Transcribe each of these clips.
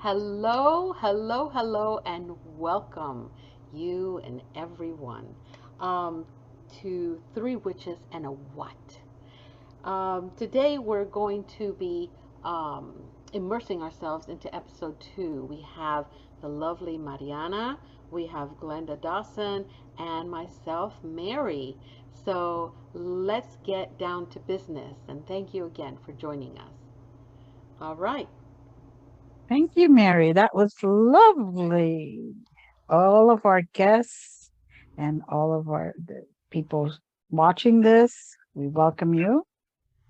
Hello, hello, hello, and welcome you and everyone um, to Three Witches and a What. Today we're going to be immersing ourselves into episode 2. We have the lovely Mariana, we have Glenda Dawson, and myself, Mary. So let's get down to business, and thank you again for joining us. All right. Thank you, Mary. That was lovely. All of our guests and all of the people watching this, we welcome you.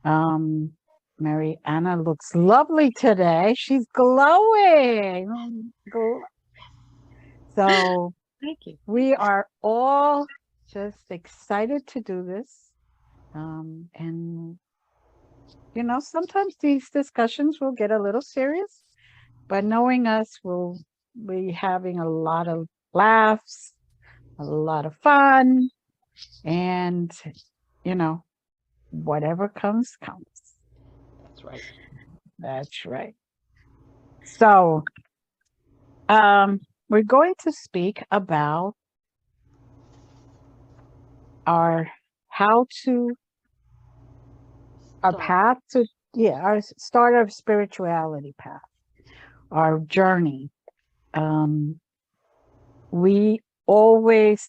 Um, Mary Anna looks lovely today. She's glowing. So Thank you. we are all just excited to do this. And sometimes these discussions will get a little serious. But knowing us, we'll be having a lot of laughs, a lot of fun, and you know, whatever comes, comes. That's right. That's right. So, um, we're going to speak about our how to our Start. path to our start of spirituality path, our journey. Um, we always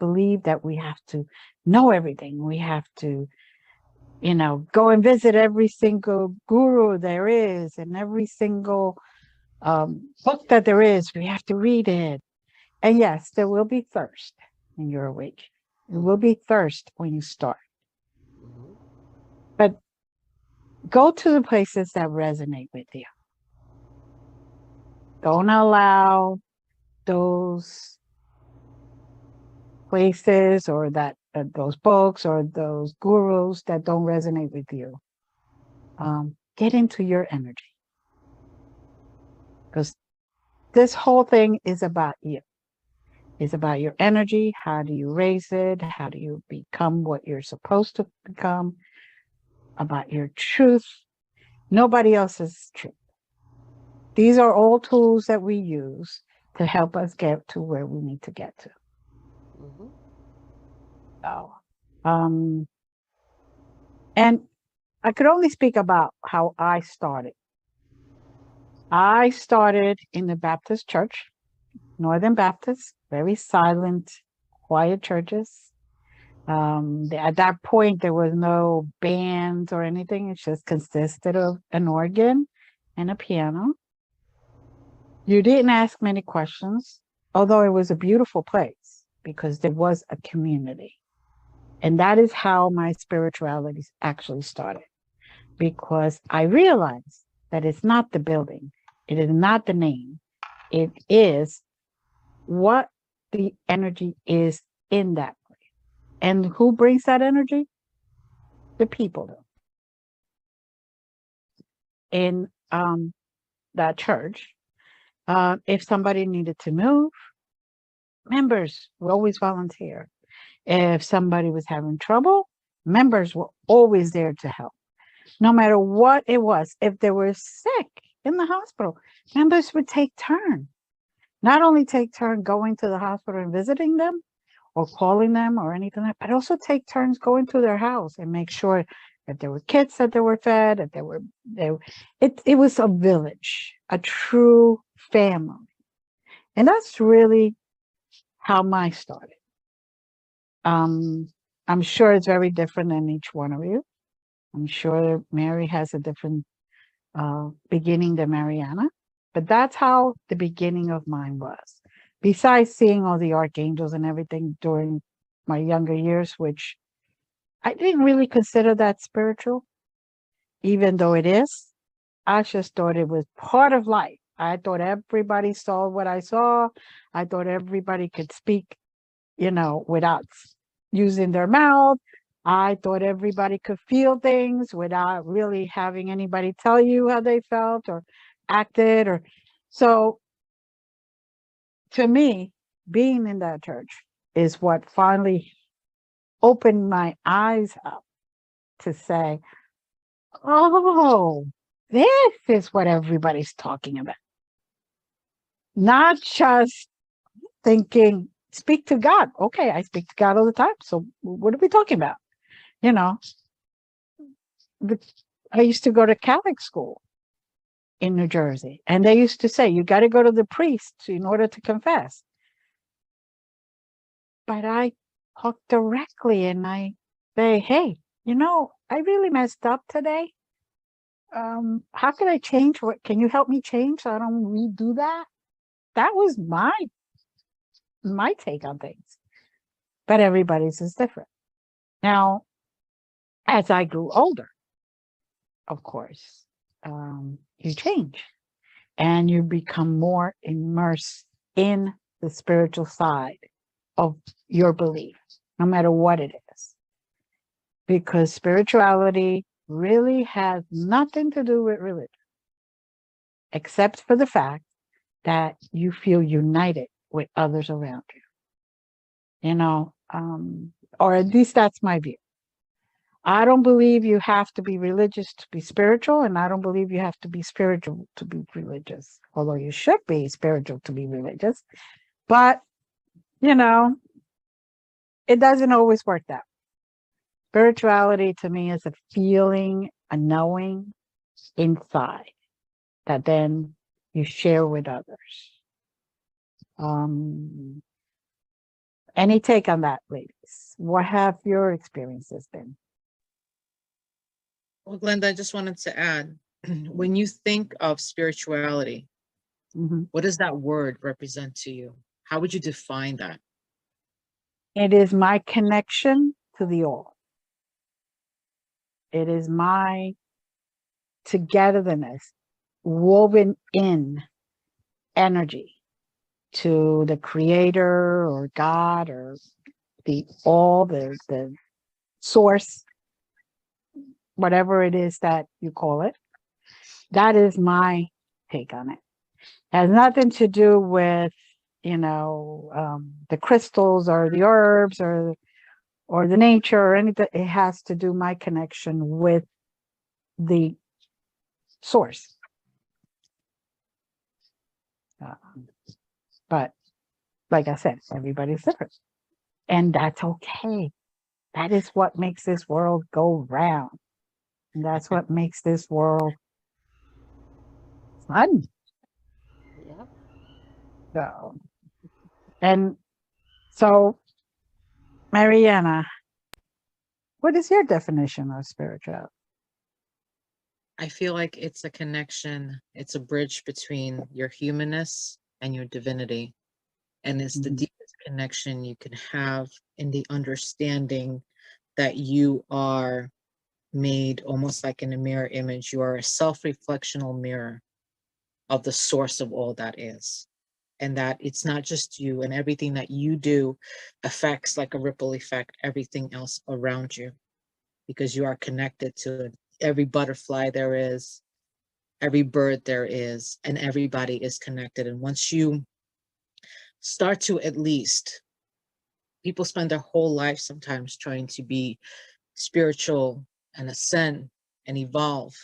believe that we have to know everything. We have to, go and visit every single guru there is and every single book that there is. We have to read it. And yes, there will be thirst when you're awake. There will Hmm. be thirst when you start. Hmm. But go to the places that resonate with you. Don't allow those places or those books or those gurus that don't resonate with you. Get into your energy because this whole thing is about you. It's about your energy. How do you raise it? How do you become what you're supposed to become? About your truth. Nobody else's truth. These are all tools that we use to help us get to where we need to get to. Hmm. So, um, and I could only speak about how I started. I started in the Baptist church, Northern Baptist, very silent, quiet churches. At that point, there was no bands or anything. It just consisted of an organ and a piano. You didn't ask many questions, although it was a beautiful place because there was a community. And that is how my spirituality actually started because I realized that it's not the building, it is not the name, it is what the energy is in that place. And who brings that energy? The people in that church. If somebody needed to move, members would always volunteer. If somebody was having trouble, members were always there to help, no matter what it was. If they were sick in the hospital, members would take turn. Not only take turn going to the hospital and visiting them or calling them or anything like that, but also take turns going to their house and make sure that there were kids that they were fed, that it was a village, a true family. And that's really how mine started. Um, I'm sure it's very different than each one of you. I'm sure Mary has a different beginning than Mariana, but that's how the beginning of mine was. Besides seeing all the archangels and everything during my younger years, which I didn't really consider that spiritual, even though it is. I just thought it was part of life. I thought everybody saw what I saw. I thought everybody could speak, without using their mouth. I thought everybody could feel things without really having anybody tell you how they felt or acted or so to me, being in that church is what finally opened my eyes up to say, oh, this is what everybody's talking about. Not just thinking, speak to God. Okay, I speak to God all the time. So what are we talking about? You know, I used to go to Catholic school in New Jersey, and they used to say, you got to go to the priest in order to confess. But I talk directly and I say, hey, I really messed up today. How can I change? What can you help me change so I don't redo that? That was my take on things. But everybody's is different. Now, as I grew older, of course, you change and you become more immersed in the spiritual side of your belief, no matter what it is. Because spirituality really has nothing to do with religion, except for the fact that you feel united with others around you, or at least that's my view. I don't believe you have to be religious to be spiritual, and I don't believe you have to be spiritual to be religious, although you should be spiritual to be religious. But, you know, it doesn't always work that way. Spirituality to me is a feeling, a knowing inside that then you share with others. Any take on that, ladies? What have your experiences been? Well, Glenda, I just wanted to add, when you think of spirituality, Mhm. what does that word represent to you? How would you define that? It is my connection to the all. It is my togetherness, woven in energy to the creator or God or the source, whatever it is that you call it. That is my take on it. It has nothing to do with, the crystals or the herbs or the nature or anything. It has to do my connection with the source. But like I said, everybody's different. And that's okay. That is what makes this world go round. And that's what makes this world fun. Yep. So, and so, Mariana, what is your definition of spirituality? I feel like it's a connection, it's a bridge between your humanness and your divinity. And it's the Mhm. deepest connection you can have in the understanding that you are made almost like in a mirror image. You are a self-reflectional mirror of the source of all that is. And that it's not just you, and everything that you do affects like a ripple effect everything else around you, because you are connected to every butterfly there is, every bird there is, and everybody is connected. And once you start to, at least, people spend their whole life sometimes trying to be spiritual and ascend and evolve,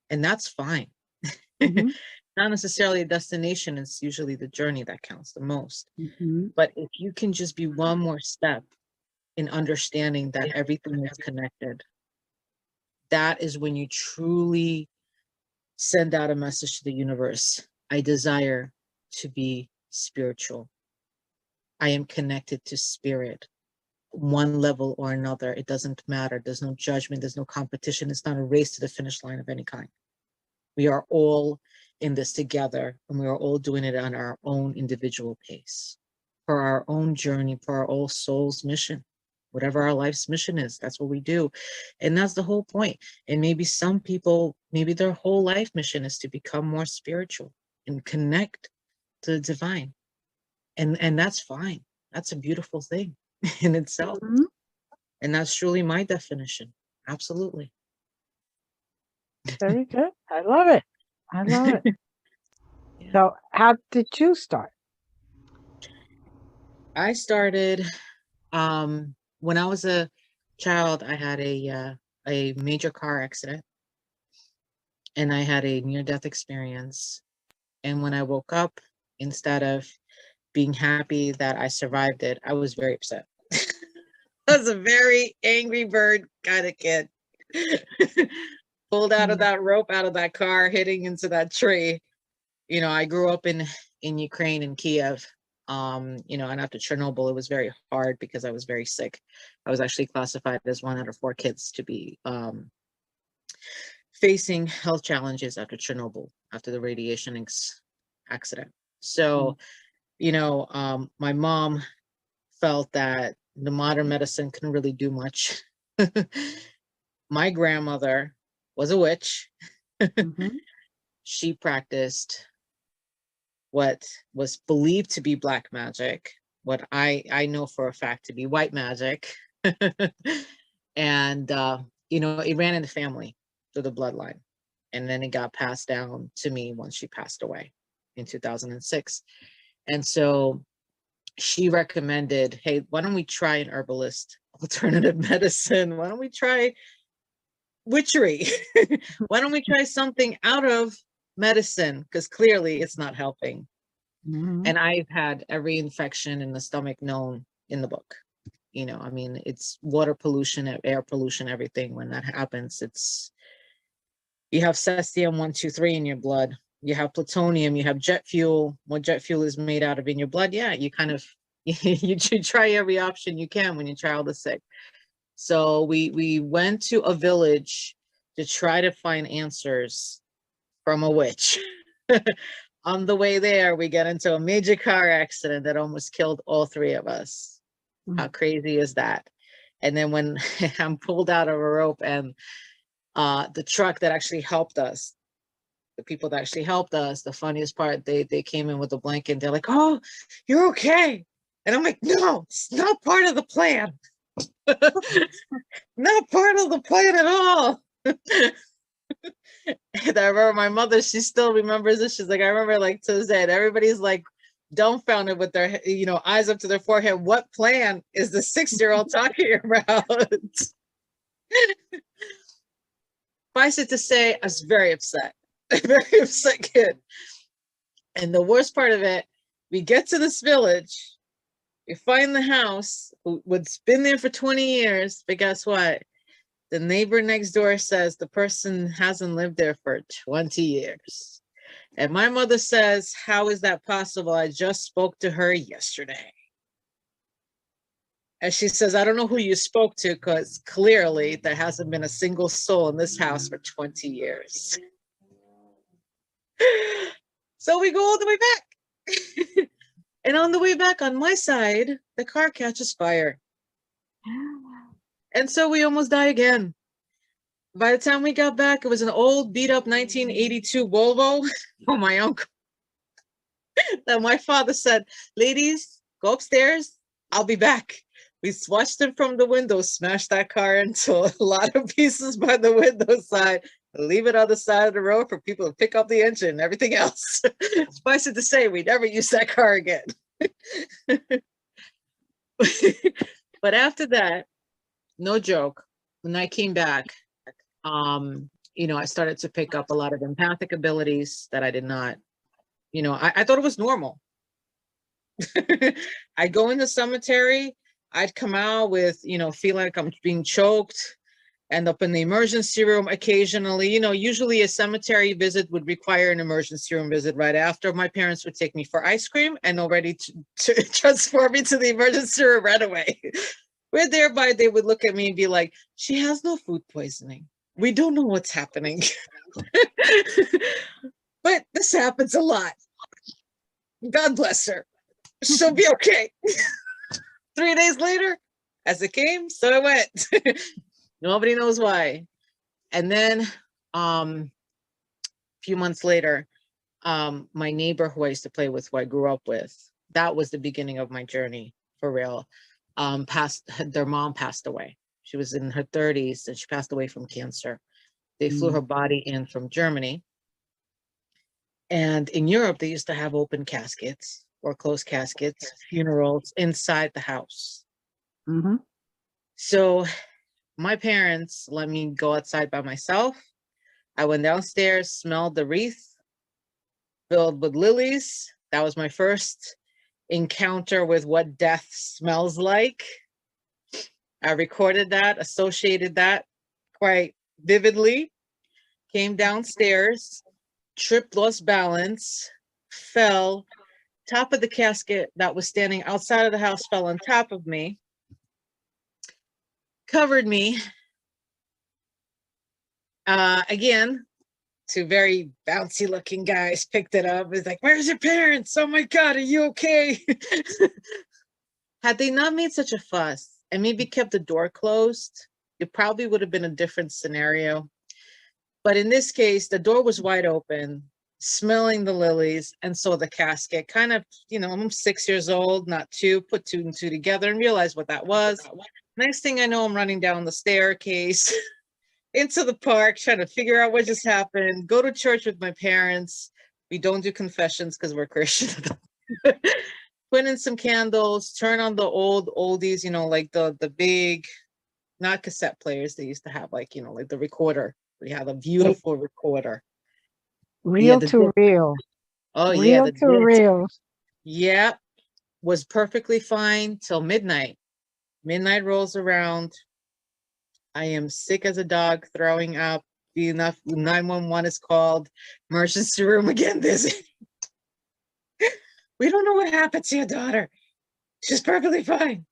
and that's fine. Mhm. Not necessarily a destination, it's usually the journey that counts the most. Mhm. But if you can just be one more step in understanding that everything is connected, that is when you truly send out a message to the universe. I desire to be spiritual. I am connected to spirit, one level or another. It doesn't matter. There's no judgment. There's no competition. It's not a race to the finish line of any kind. We are all in this together, and we are all doing it on our own individual pace, for our own journey, for our own soul's mission. Whatever our life's mission is, that's what we do. And that's the whole point. And maybe some people, maybe their whole life mission is to become more spiritual and connect to the divine. And that's fine. That's a beautiful thing in itself. Mhm. And that's truly my definition. Absolutely. Very good. I love it. I love it. Yeah. So, how did you start? I started when I was a child. I had a major car accident, and I had a near death experience. And when I woke up instead of being happy that I survived it, I was very upset. I was a very angry bird kind of kid. Pulled out of that rope, out of that car, hitting into that tree. You know, I grew up in Ukraine, in Kiev. You know, and after Chernobyl, it was very hard because I was very sick. I was actually classified as 1 out of 4 kids to be facing health challenges after Chernobyl, after the radiation accident. So, you know, my mom felt that the modern medicine couldn't really do much. My grandmother was a witch. She practiced what was believed to be black magic, what I know for a fact to be white magic. And, you know, it ran in the family through the bloodline. And then it got passed down to me once she passed away in 2006. And so she recommended, hey, why don't we try an herbalist alternative medicine? Why don't we try witchery? Why don't we try something out of medicine? Because clearly it's not helping. And I've had every infection in the stomach known in the book. You know, I mean, it's water pollution, air pollution, everything. When that happens, you have cesium 123 in your blood. You have plutonium, you have jet fuel. What jet fuel is made out of in your blood? Yeah, you kind of, you try every option you can when your child is sick. So we went to a village to try to find answers from a witch. On the way there, we get into a major car accident that almost killed all 3 of us. How crazy is that? And then when I'm pulled out of a rope, and the truck that actually helped us, the people that actually helped us, the funniest part, they came in with a blanket and they're like, "Oh, you're okay." And I'm like, "No, it's not part of the plan." Not part of the plan at all. And I remember my mother, she still remembers this. She's like, I remember like to this day, everybody's like dumbfounded with their, you know, eyes up to their forehead. What plan is the 6-year-old talking about? Suffice it to say, I was very upset. A very upset kid. And the worst part of it, we get to this village, we find the house, what's been there for 20 years, but guess what? The neighbor next door says the person hasn't lived there for 20 years. And my mother says, how is that possible? I just spoke to her yesterday. And she says, I don't know who you spoke to, because clearly there hasn't been a single soul in this house for 20 years. So we go all the way back. And on the way back on my side, the car catches fire. And so we almost die again. By the time we got back, it was an old beat up 1982 Volvo from my uncle. That my father said, ladies, go upstairs. I'll be back. We watched him from the window, smash that car into a lot of pieces by the window side, leave it on the side of the road for people to pick up the engine and everything else. Suffice it to say, we never used that car again. But after that, no joke, when I came back, you know, I started to pick up a lot of empathic abilities that I did not, you know, I thought it was normal. I'd go in the cemetery, I'd come out with, you know, feeling like I'm being choked, end up in the emergency room occasionally. You know, usually a cemetery visit would require an emergency room visit right after. My parents would take me for ice cream and already to transport me to the emergency room right away. Where thereby they would look at me and be like, she has no food poisoning. We don't know what's happening. But this happens a lot. God bless her. She'll be okay. 3 days later, as it came, so it went. Nobody knows why. And then a few months later, my neighbor who I used to play with, who I grew up with, that was the beginning of my journey for real. Their mom passed away. She was in her 30s and she passed away from cancer. They flew her body in from Germany. And in Europe, they used to have open caskets or closed caskets, funerals inside the house. So my parents let me go outside by myself. I went downstairs, smelled the wreath filled with lilies, That was my first encounter with what death smells like. I recorded that, associated that quite vividly, came downstairs, tripped, lost balance, fell, top of the casket that was standing outside of the house fell on top of me, covered me. Again, two very bouncy looking guys picked it up. It's like, where's your parents? Oh my God, are you okay? Had they not made such a fuss and maybe kept the door closed, it probably would have been a different scenario. But in this case, the door was wide open, smelling the lilies, and saw the casket. Kind of, you know, I'm 6 years old, not two, put two and two together and realized what that was. Next thing I know, I'm running down the staircase into the park, trying to figure out what just happened, go to church with my parents. We don't do confessions because we're Christian. Put in some candles, turn on the old oldies, you know, like the big, not cassette players. They used to have, like, you know, like the recorder. We had a beautiful recorder. Yeah, Real to real. oh yeah, Real the to disc. real. Yeah, was perfectly fine till midnight. Midnight rolls around. I am sick as a dog, throwing up. Enough. 911 is called. Emergency room again. Busy. We don't know what happened to your daughter. She's perfectly fine.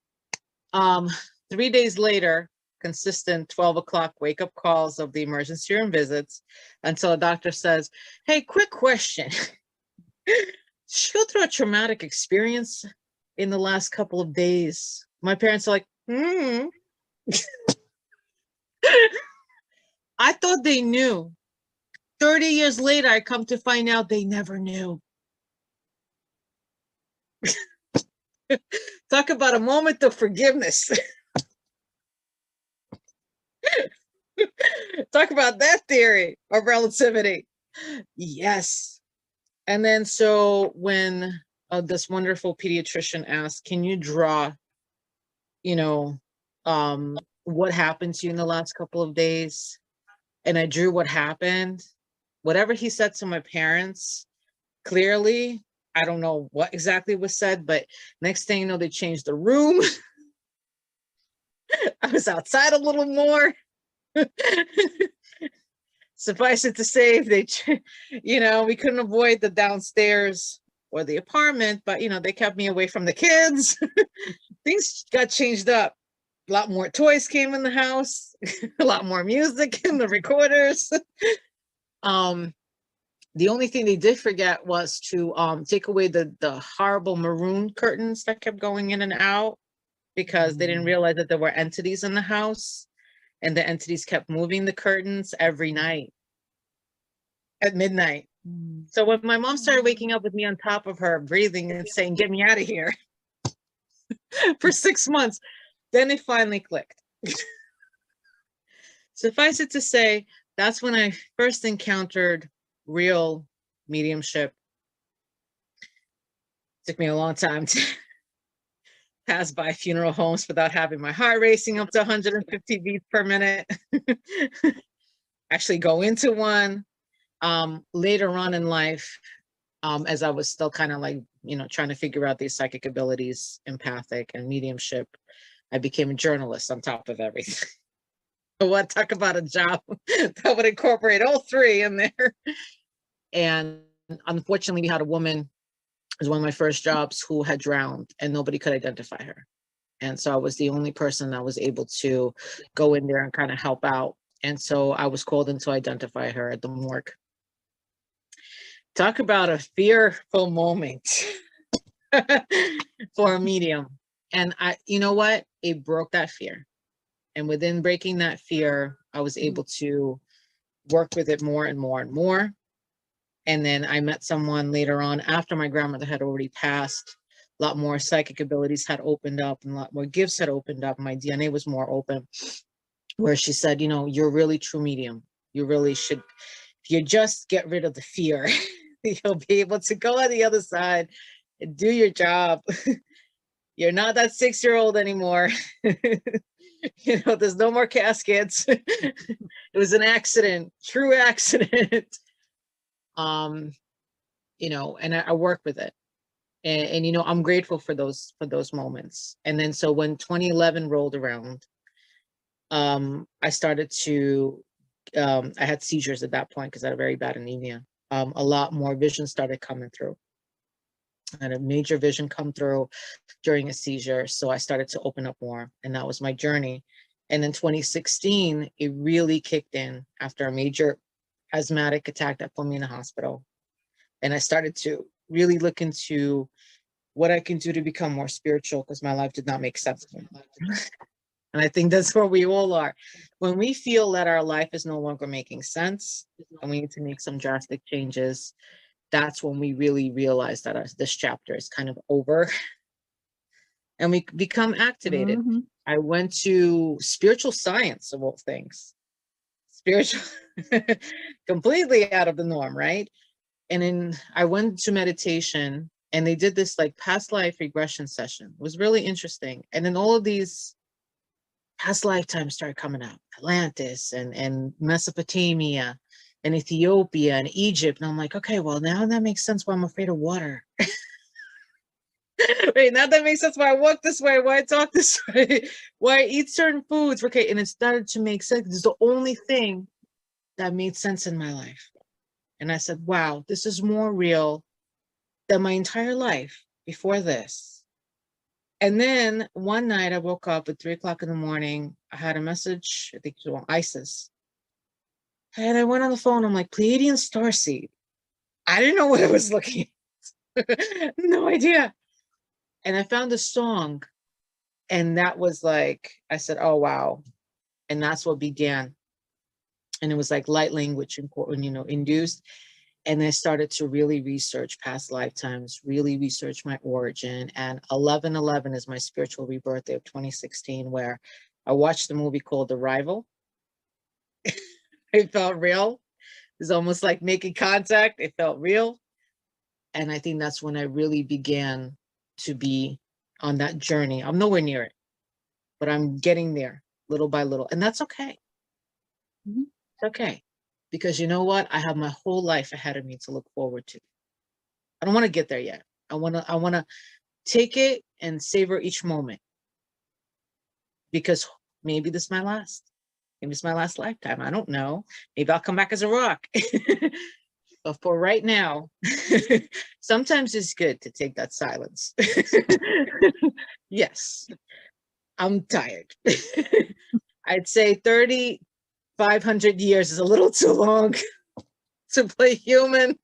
3 days later, consistent 12 o'clock wake up calls of the emergency room visits until a doctor says, hey, quick question. She go through a traumatic experience in the last couple of days. My parents are like, I thought they knew. 30 years later, I come to find out they never knew. Talk about a moment of forgiveness. Talk about that theory of relativity. Yes. And then so when this wonderful pediatrician asked, can you draw, you know, what happened to you in the last couple of days? And I drew what happened. Whatever he said to my parents, clearly, I don't know what exactly was said, but next thing you know, they changed the room. I was outside a little more. Suffice it to say, they, you know, we couldn't avoid the downstairs or the apartment, but, you know, they kept me away from the kids. Things got changed up. A lot more toys came in the house, a lot more music in the recorders. The only thing they did forget was to take away the horrible maroon curtains that kept going in and out, because they didn't realize that there were entities in the house, and the entities kept moving the curtains every night at midnight. So when my mom started waking up with me on top of her, breathing and saying, get me out of here, for 6 months, then it finally clicked. Suffice it to say, that's when I first encountered real mediumship. Took me a long time to pass by funeral homes without having my heart racing up to 150 beats per minute. Actually go into one. Later on in life, as I was still kind of like, you know, trying to figure out these psychic abilities, empathic and mediumship, I became a journalist on top of everything. What, talk about a job that would incorporate all three in there. And unfortunately, we had a woman, it was one of my first jobs, who had drowned and nobody could identify her. And so I was the only person that was able to go in there and kind of help out. And so I was called in to identify her at the morgue. Talk about a fearful moment for a medium. And you know what? It broke that fear. And within breaking that fear, I was able to work with it more and more and more. And then I met someone later on, after my grandmother had already passed. A lot more psychic abilities had opened up and a lot more gifts had opened up. My DNA was more open, where she said, you know, you're a really true medium. You really should, if you just get rid of the fear, you'll be able to go on the other side and do your job. You're not that 6-year-old anymore. You know, there's no more caskets. It was an accident, true accident. You know, and I work with it. And you know, I'm grateful for those moments. And then so when 2011 rolled around, I started to I had seizures at that point because I had a very bad anemia. A lot more vision started coming through. I had a major vision come through during a seizure. So I started to open up more, and that was my journey. And in 2016, it really kicked in after a major asthmatic attack that put me in the hospital. And I started to really look into what I can do to become more spiritual because my life did not make sense to me. And I think that's where we all are. When we feel that our life is no longer making sense and we need to make some drastic changes, that's when we really realize that this chapter is kind of over and we become activated. Mhm. I went to spiritual science of all things, spiritual, completely out of the norm, right? And then I went to meditation and they did this like past life regression session. It was really interesting. And then all of these past lifetimes started coming out, Atlantis and Mesopotamia and Ethiopia and Egypt. And I'm like, okay, well, now that makes sense why I'm afraid of water. Wait, now that makes sense why I walk this way, why I talk this way, why I eat certain foods. Okay, and it started to make sense. It's the only thing that made sense in my life. And I said, wow, this is more real than my entire life before this. And then one night I woke up at 3 o'clock in the morning. I had a message, I think it was on ISIS. And I went on the phone. I'm like, Pleiadian starseed. I didn't know what I was looking at. No idea. And I found a song. And that was like, I said, oh, wow. And that's what began. And it was like light language, important, you know, induced. And I started to really research past lifetimes, really research my origin. And 11/11 is my spiritual rebirthday of 2016, where I watched the movie called Arrival. It felt real. It was almost like making contact. It felt real. And I think that's when I really began to be on that journey. I'm nowhere near it, but I'm getting there little by little. And that's okay. Mhm. It's okay. Because you know what? I have my whole life ahead of me to look forward to. I don't want to get there yet. I want to take it and savor each moment because maybe this is my last. Maybe it's my last lifetime. I don't know. Maybe I'll come back as a rock. But for right now, sometimes it's good to take that silence. Yes, I'm tired. I'd say 3,500 years is a little too long to play human,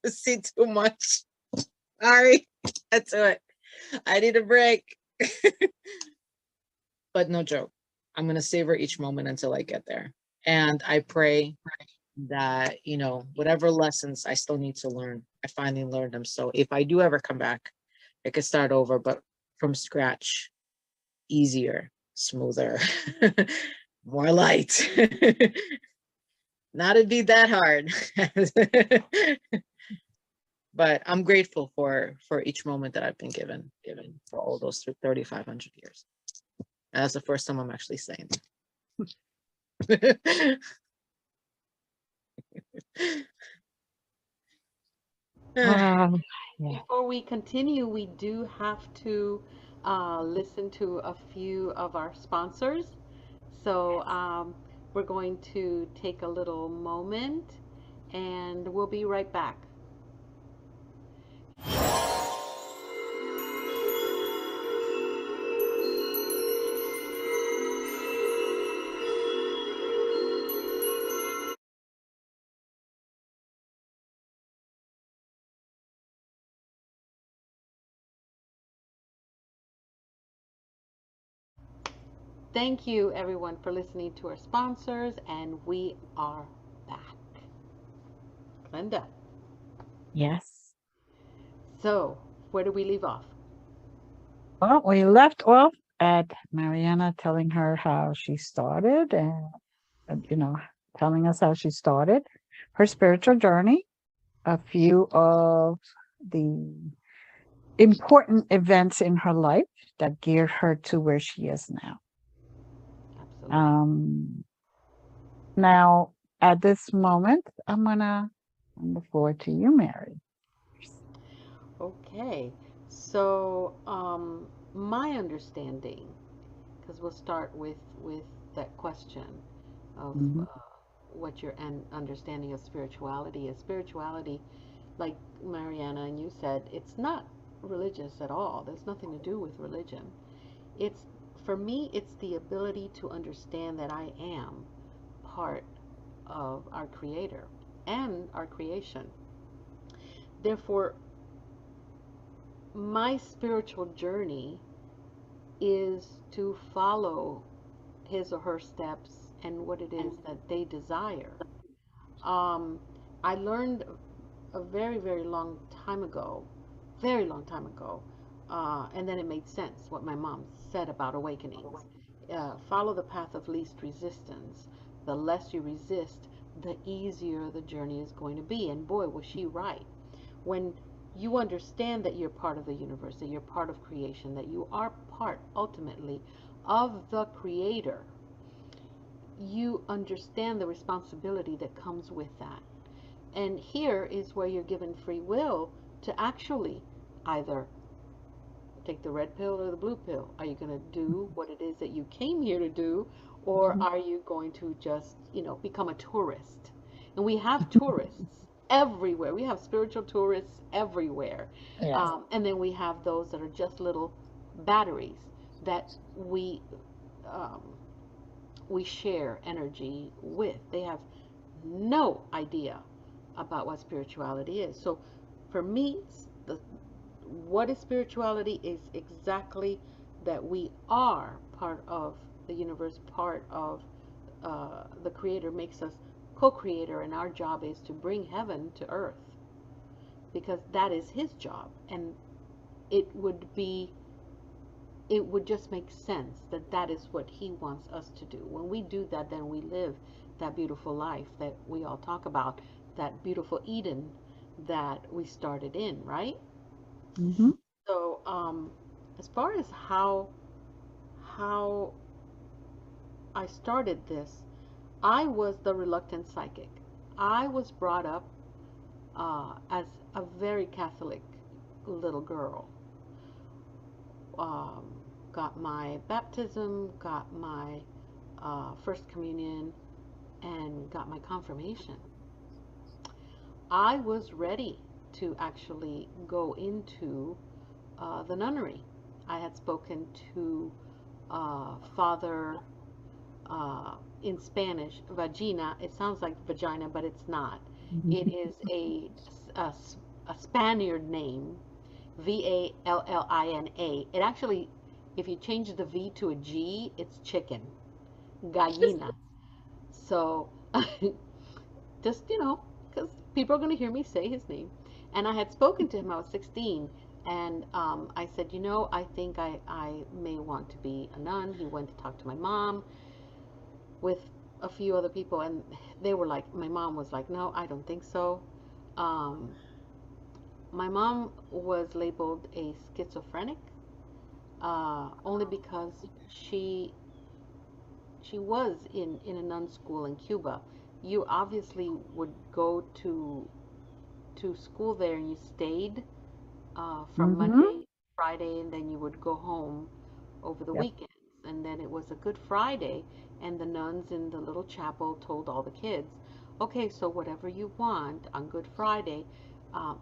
to see too much. Sorry, that's it. I need a break. But no joke. I'm going to savor each moment until I get there. And I pray that, you know, whatever lessons I still need to learn, I finally learned them. So if I do ever come back, I could start over, but from scratch, easier, smoother, more light. Not to be that hard. But I'm grateful for each moment that I've been given for all those 3,500 years. And that's the first time I'm actually saying that. Um, yeah. Before we continue, we do have to listen to a few of our sponsors. So we're going to take a little moment and we'll be right back. Thank you, everyone, for listening to our sponsors, and we are back. Glenda. Yes. So, where do we leave off? Well, we left off at Mariana telling her how she started and, telling us how she started her spiritual journey, a few of the important events in her life that geared her to where she is now. Absolutely. Now, at this moment, I'm going to hand the floor to you, Mary. Okay. So, my understanding, because we'll start with that question of Hmm. what your understanding of spirituality is. Spirituality, like Mariana and you said, it's not religious at all. There's nothing to do with religion. It's for me, it's the ability to understand that I am part of our Creator and our creation. Therefore, my spiritual journey is to follow his or her steps and what it is that they desire. Um, I learned a very, very long time ago, and then it made sense what my mom said about awakenings. Follow the path of least resistance. The less you resist, the easier the journey is going to be. And boy, was she right. When you understand that you're part of the universe, that you're part of creation, that you are part ultimately of the Creator, you understand the responsibility that comes with that. And here is where you're given free will to actually either take the red pill or the blue pill. Are you going to do what it is that you came here to do, or are you going to just, become a tourist? And we have tourists everywhere. We have spiritual tourists everywhere. Yes. And then we have those that are just little batteries that um, we share energy with. They have no idea about what spirituality is. So for me, what is spirituality is exactly that we are part of the universe, part of the Creator makes us co-creator, and our job is to bring heaven to earth because that is His job, and it would be it would just make sense that that is what He wants us to do. When we do that, then we live that beautiful life that we all talk about, that beautiful Eden that we started in, right? Hmm. So, as far as how I started this, I was the reluctant psychic. I was brought up as a very Catholic little girl. Um, got my baptism, got my first communion, and got my confirmation. I was ready to actually go into the nunnery. I had spoken to Father in Spanish, vagina. It sounds like vagina, but it's not. It is a, a Spaniard name, Vallina. It actually, if you change the V to a G, it's chicken, gallina. So just, because people are going to hear me say his name. And I had spoken to him, I was 16, and I said, I think I may want to be a nun. He went to talk to my mom with a few other people, and they were like, my mom was like, no, I don't think so. Um, my mom was labeled a schizophrenic, only because she she was in a nun school in Cuba. You obviously would go to school there, and you stayed from Hmm. Monday, Friday, and then you would go home over the Yep. weekends. And then it was a Good Friday, and the nuns in the little chapel told all the kids, okay, so whatever you want on Good Friday,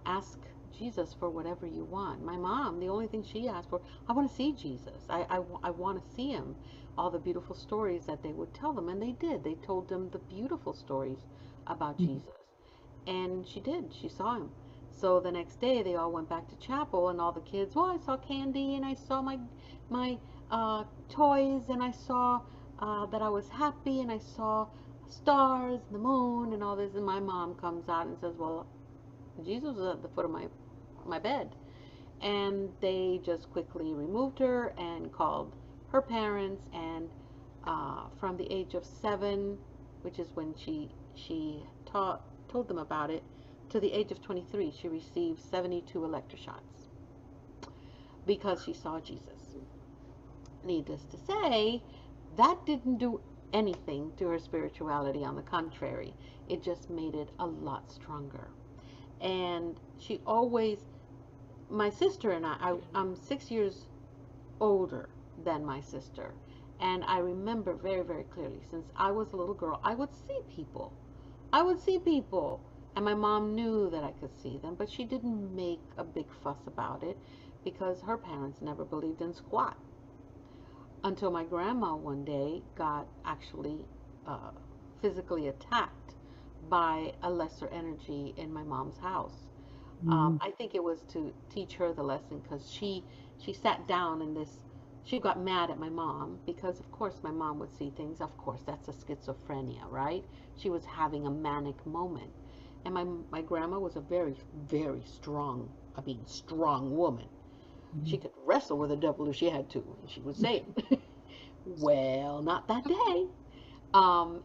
ask Jesus for whatever you want. My mom, the only thing she asked for, I want to see Jesus. I want to see him. All the beautiful stories that they would tell them, and they did. They told them the beautiful stories about Jesus. And she did. She saw him. So the next day, they all went back to chapel, and all the kids, well, I saw candy, and I saw my toys, and I saw that I was happy, and I saw stars, the moon, and all this. And my mom comes out and says, well, Jesus was at the foot of my bed. And they just quickly removed her and called her parents. And from the age of 7, which is when she told them about it, to the age of 23, she received 72 electroshots because she saw Jesus. Needless to say, that didn't do anything to her spirituality. On the contrary, it just made it a lot stronger. And she always my sister and I'm 6 years older than my sister. And I remember very, very clearly, since I was a little girl, I would see people. I would see people. And my mom knew that I could see them, but she didn't make a big fuss about it because her parents never believed in squat. Until my grandma one day got actually uh, physically attacked by a lesser energy in my mom's house. Mm, I think it was to teach her the lesson because she sat down in this. She got mad at my mom because, of course, my mom would see things. Of course, that's a schizophrenia, right? She was having a manic moment, and my grandma was a very, very strong. I mean, strong woman. She mm, could wrestle with the devil if she had to, and she would say it. Well, not that day.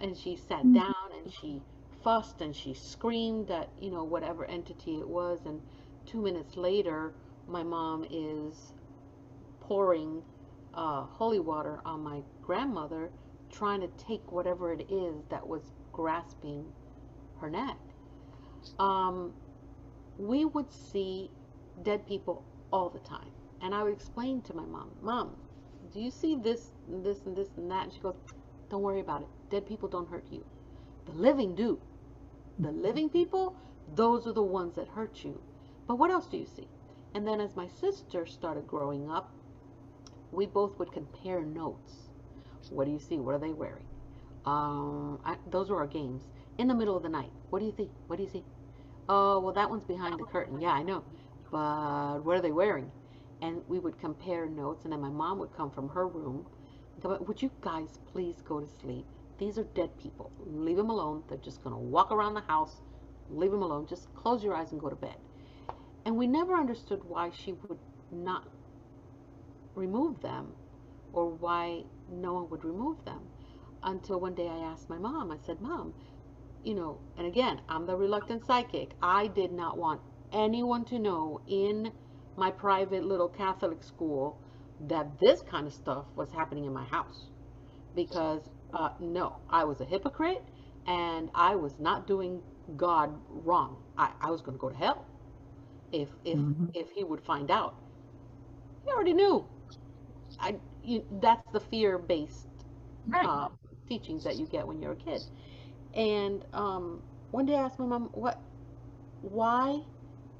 And she sat mm, down and she fussed and she screamed at, whatever entity it was. And 2 minutes later, my mom is pouring holy water on my grandmother, trying to take whatever it is that was grasping her neck. Um, we would see dead people all the time. And I would explain to my mom, Mom, do you see this, and this, and this, and that? And she goes, don't worry about it. Dead people don't hurt you. The living do. The living people, those are the ones that hurt you. But what else do you see? And then as my sister started growing up, we both would compare notes. What do you see? What are they wearing? Those were our games. In the middle of the night, what do you think? What do you see? Oh, well, that one's behind the curtain. Yeah, I know. But what are they wearing? And we would compare notes, and then my mom would come from her room. Would you guys please go to sleep? These are dead people. Leave them alone. They're just going to walk around the house. Leave them alone. Just close your eyes and go to bed. And we never understood why she would not remove them or why no one would remove them until one day I asked my mom, I said, Mom, and again, I'm the reluctant psychic. I did not want anyone to know in my private little Catholic school that this kind of stuff was happening in my house because no, I was a hypocrite and I was not doing God wrong. I was going to go to hell if if mhm. if he would find out. He already knew. That's the fear-based Right. uh, teachings that you get when you're a kid. And one day I asked my mom, why,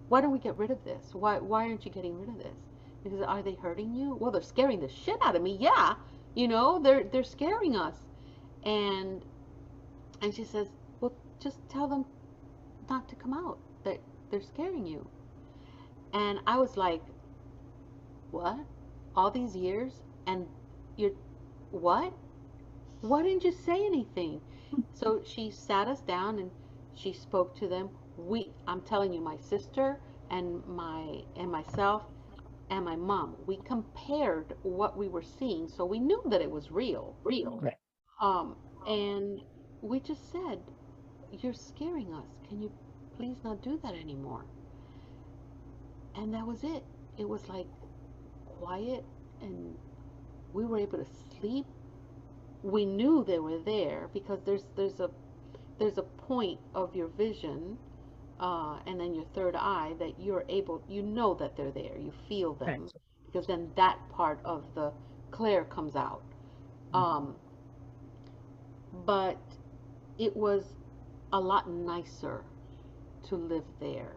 why don't we get rid of this? Why aren't you getting rid of this? Because are they hurting you? Well, they're scaring the shit out of me. Yeah, they're scaring us. And and she says, well, just tell them not to come out. They're scaring you. And I was like, what? All these years, and you're what? Why didn't you say anything? So she sat us down and she spoke to them. I'm telling you, my sister and myself and my mom, we compared what we were seeing, so we knew that it was real. Right. Um, and we just said, "You're scaring us. Can you please not do that anymore?" And that was it. It was like quiet, and we were able to sleep. We knew they were there because there's a point of your vision, and then your third eye that you know that they're there. You feel Right. them because then that part of the clair comes out. Mhm. Um, but it was a lot nicer to live there.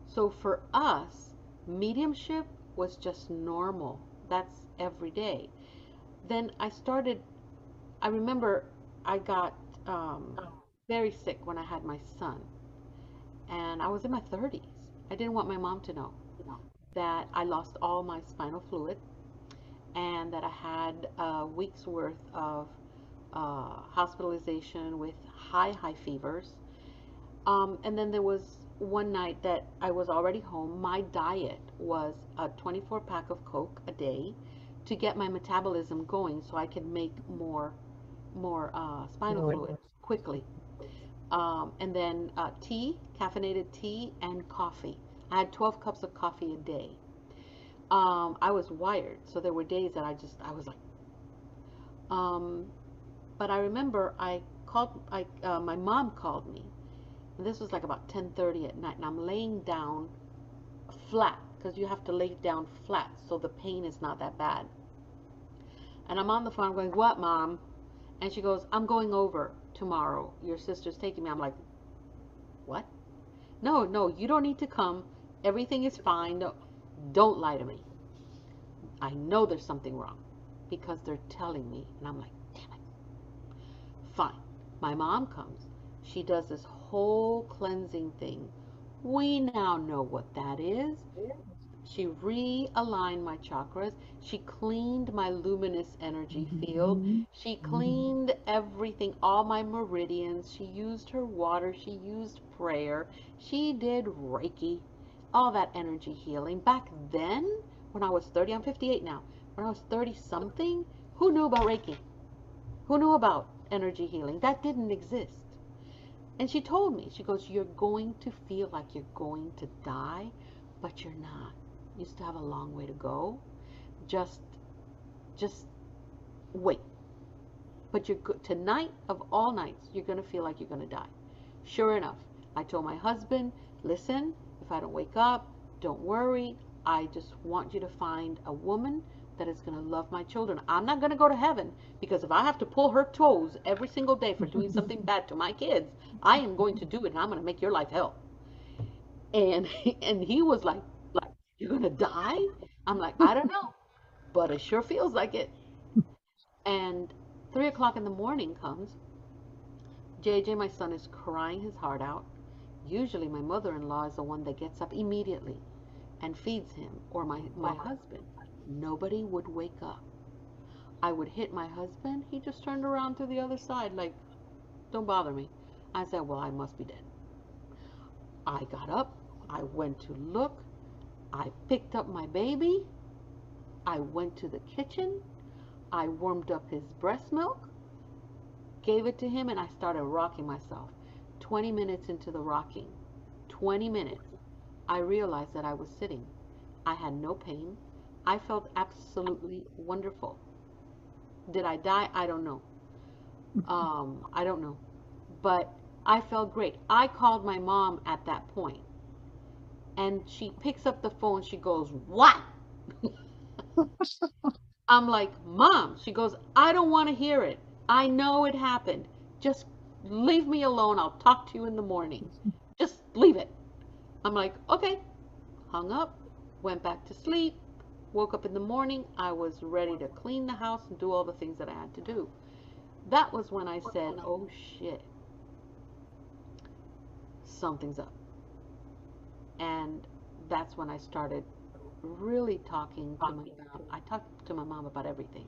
So for us, mediumship was just normal. That's every day. Then I remember I got um, very sick when I had my son, and I was in my 30s. I didn't want my mom to know that I lost all my spinal fluid and that I had a week's worth of hospitalization with high fevers. And then there was one night that I was already home. My diet was a 24 pack of Coke a day to get my metabolism going so I could make more spinal Fluid. fluid quickly. And then tea, caffeinated tea, and coffee. I had 12 cups of coffee a day. I was wired, so there were days that I was like, um, but I remember my mom called me, and this was like about 10:30 at night, and I'm laying down flat because you have to lay down flat so the pain is not that bad. And I'm on the phone going, what, Mom? And she goes, I'm going over tomorrow. Your sister's taking me. I'm like, what? No, no, you don't need to come. Everything is fine. No, don't lie to me. I know there's something wrong because they're telling me. And I'm like, damn it. Fine. My mom comes. She does this whole cleansing thing. We now know what that is. She realigned my chakras. She cleaned my luminous energy field. She cleaned everything, all my meridians. She used her water. She used prayer. She did Reiki, all that energy healing. Back then, when I was 30, I'm 58 now. When I was 30 something, who knew about Reiki? Who knew about energy healing? That didn't exist. And she told me, she goes, you're going to feel like you're going to die, but you're not. You still have a long way to go. Just, just wait. But you're good. Tonight of all nights, you're going to feel like you're going to die. Sure enough, I told my husband, listen, if I don't wake up, don't worry. I just want you to find a woman that is going to love my children. I'm not going to go to heaven because if I have to pull her toes every single day for doing something bad to my kids, I am going to do it and I'm going to make your life hell. And and he was like, you're going to die? I'm like, I don't know, but it sure feels like it. And 3 o'clock in the morning comes. JJ, my son, is crying his heart out. Usually my mother-in-law is the one that gets up immediately and feeds him, or my husband. Nobody would wake up. I would hit my husband. He just turned around to the other side like, don't bother me. I said, well, I must be dead. I got up. I went to look. I picked up my baby. I went to the kitchen. I warmed up his breast milk, gave it to him, and I started rocking myself. 20 minutes into the rocking, 20 minutes, I realized that I was sitting. I had no pain. I felt absolutely wonderful. Did I die? I don't know. I don't know. But I felt great. I called my mom at that point, and she picks up the phone. She goes, what? I'm like, Mom. She goes, I don't want to hear it. I know it happened. Just leave me alone. I'll talk to you in the morning. Just leave it. I'm like, okay. Hung up, went back to sleep, woke up in the morning. I was ready to clean the house and do all the things that I had to do. That was when I said, oh shit, something's up. And that's when I started really talking to my mom. I talked to my mom about everything,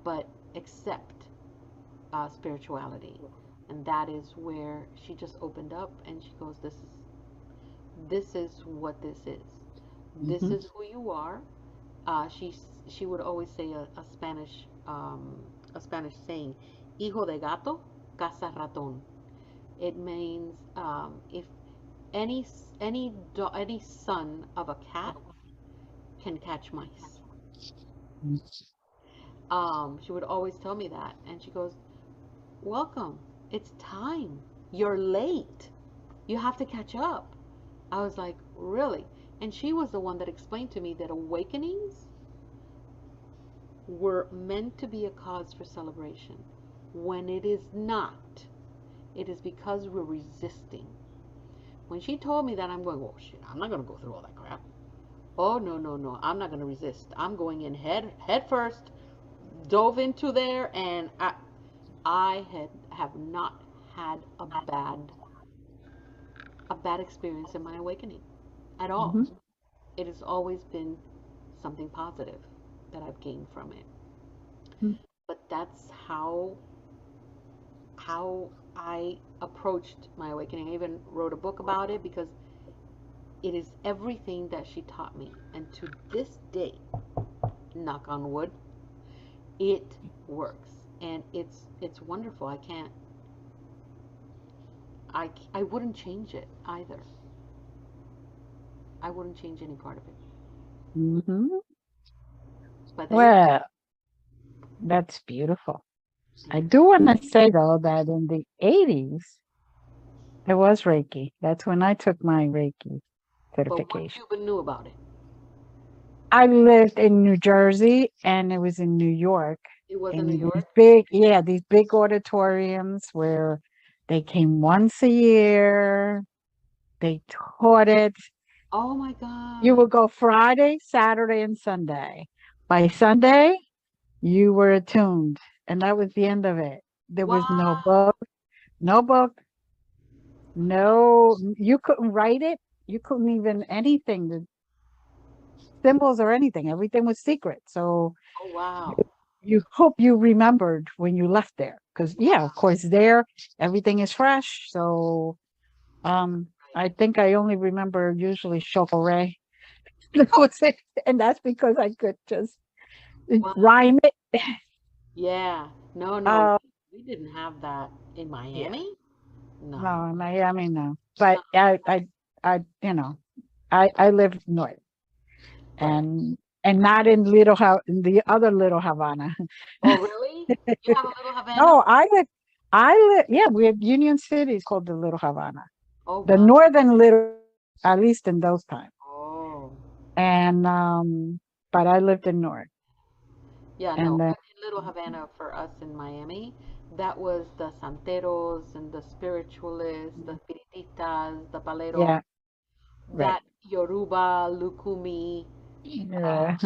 but except spirituality. And that is where she just opened up and she goes, this is what this is. This Mhm. is who you are. She she would always say a Spanish saying, "Hijo de gato, caza ratón." It means if any any son of a cat can catch mice. She would always tell me that, and she goes, "Welcome. It's time. You're late. You have to catch up." I was like, "Really?" And she was the one that explained to me that awakenings were meant to be a cause for celebration. When it is not, it is because we're resisting. When she told me that, I'm going, oh shit, I'm not going to go through all that crap. Oh, no, no, no, I'm not going to resist. I'm going in head first, dove into there, and I have not had a bad experience in my awakening at all. Mhm. It has always been something positive that I've gained from it. Mhm. But that's how I approached my awakening. I even wrote a book about it because it is everything that she taught me. And to this day, knock on wood, it works. And it's wonderful. I wouldn't change it either. I wouldn't change any part of it. Mhm. But there you Well, that's beautiful. go. I Yeah. do want to say though that in the 80s, it was Reiki. That's when I took my Reiki But what certification. Cuban knew about it? I lived in New Jersey and it was in New York. It was in New In these York? big, yeah, these big auditoriums where they came once a year. They taught it. Oh my You God. would go Friday, Saturday, and Sunday. By Sunday, you were attuned, and that was the end of it. There was no Wow. book, no book, no, you couldn't write it. You couldn't even anything, the symbols or anything. Everything was secret. So Oh you, wow. you hope you remembered when you left there. Because, yeah, of course, there, everything is fresh. So I think I only remember usually chocolate. That was it. And that's because I could just Wow. rhyme it. Yeah. No, no. Uh, We didn't have that in yeah. Miami. No. No, in Miami, no. No. But you know, I live north Right. and not in in the other little Havana. Oh, really? You have a little Havana? No, yeah, we have Union City is called the Little Havana. Oh The wow. northern little, at least in those times. Oh. And but I lived in north. Yeah, And no. then But in Little Havana for us in Miami, that was the santeros and the spiritualists, the spiritistas, the paleros, yeah, right. that Yoruba, Lukumi, Yeah,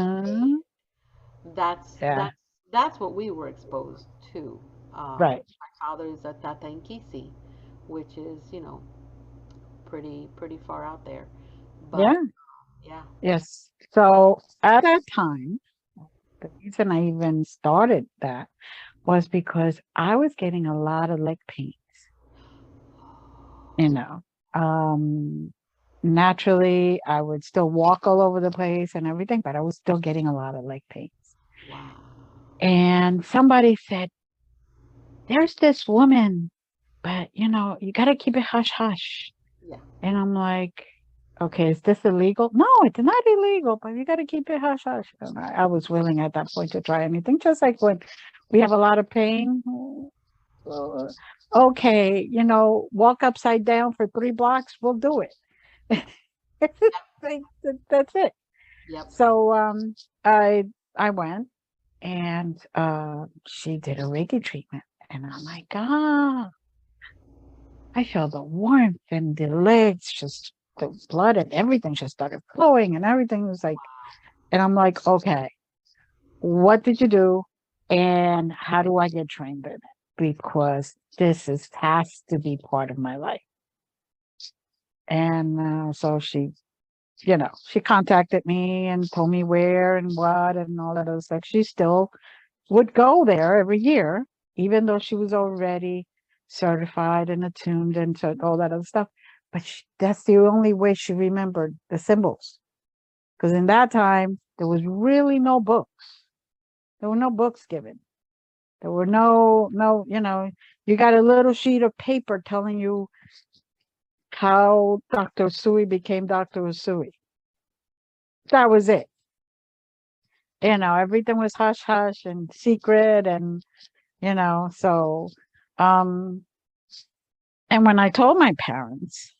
that's yeah, that's what we were exposed to. right. My father is a Tata Nkisi, which is, pretty far out there. But Yeah. yeah. Yes. So at that time, the reason I even started that was because I was getting a lot of leg pains, you know. Um, Naturally, I would still walk all over the place and everything, but I was still getting a lot of leg pains. Wow. And somebody said, there's this woman, but you got to keep it hush hush. Yeah. And I'm like, okay, is this illegal? No, it's not illegal, but you got to keep it hush hush. And I was willing at that point to try anything, just like when we have a lot of pain. uh, Okay, walk upside down for 3 blocks, we'll do it. That's it. Yep. So I I went and she did a Reiki treatment, and I'm like, I feel the warmth and the legs, just the blood and everything just started flowing, and everything was like, and I'm like, okay, what did you do? And how do I get trained in it? Because has to be part of my life. And so she contacted me and told me where and what and all that other stuff. She still would go there every year, even though she was already certified and attuned and so all that other stuff. But that's the only way she remembered the symbols. Because in that time, there was really no books. There were no books given. There were no, you got a little sheet of paper telling you how Dr. Sui became Dr. Usui. That was it. Everything was hush hush and secret so um and when I told my parents,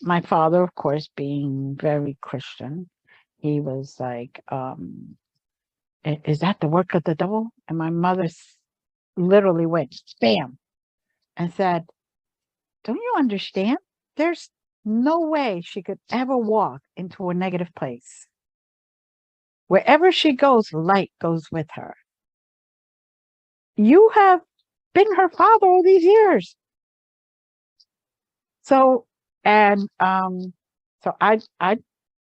my father, of course, being very Christian, he was like, is that the work of the devil? And my mother literally went bam and said, don't you understand? There's no way she could ever walk into a negative place. Wherever she goes, light goes with her. You have been her father all these years. So, and so I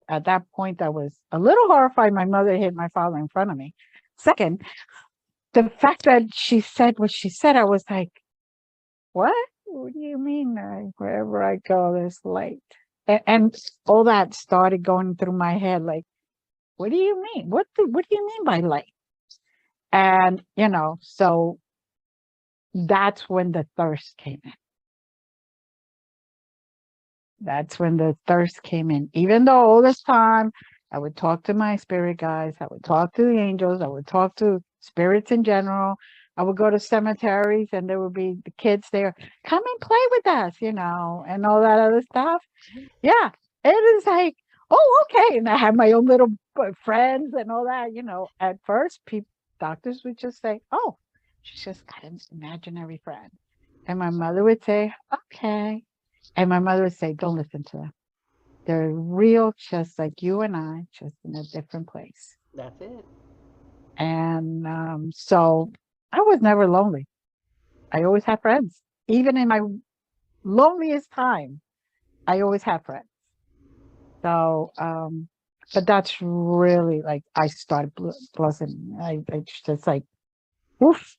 at that point I was a little horrified my mother hit my father in front of me. Second, the fact that she said what she said, I was like, what? What do you mean? Wherever I go, there's light. And all that started going through my head, like, what do you mean? What do you mean by light? And so that's when the thirst came in. That's when the thirst came in. Even though all this time I would talk to my spirit guides, I would talk to the angels, I would talk to spirits in general. I would go to cemeteries and there would be the kids there, come and play with us, and all that other stuff. Yeah. It is like, oh, okay. And I had my own little friends and all that. At first, people, doctors would just say, oh, she's just got an imaginary friend. And my mother would say, okay. And my mother would say, don't listen to them. They're real, just like you and I, just in a different place. That's it. And so I was never lonely. I always had friends. Even in my loneliest time, I always had friends. So, but that's really like I started blossoming. I just like, woof,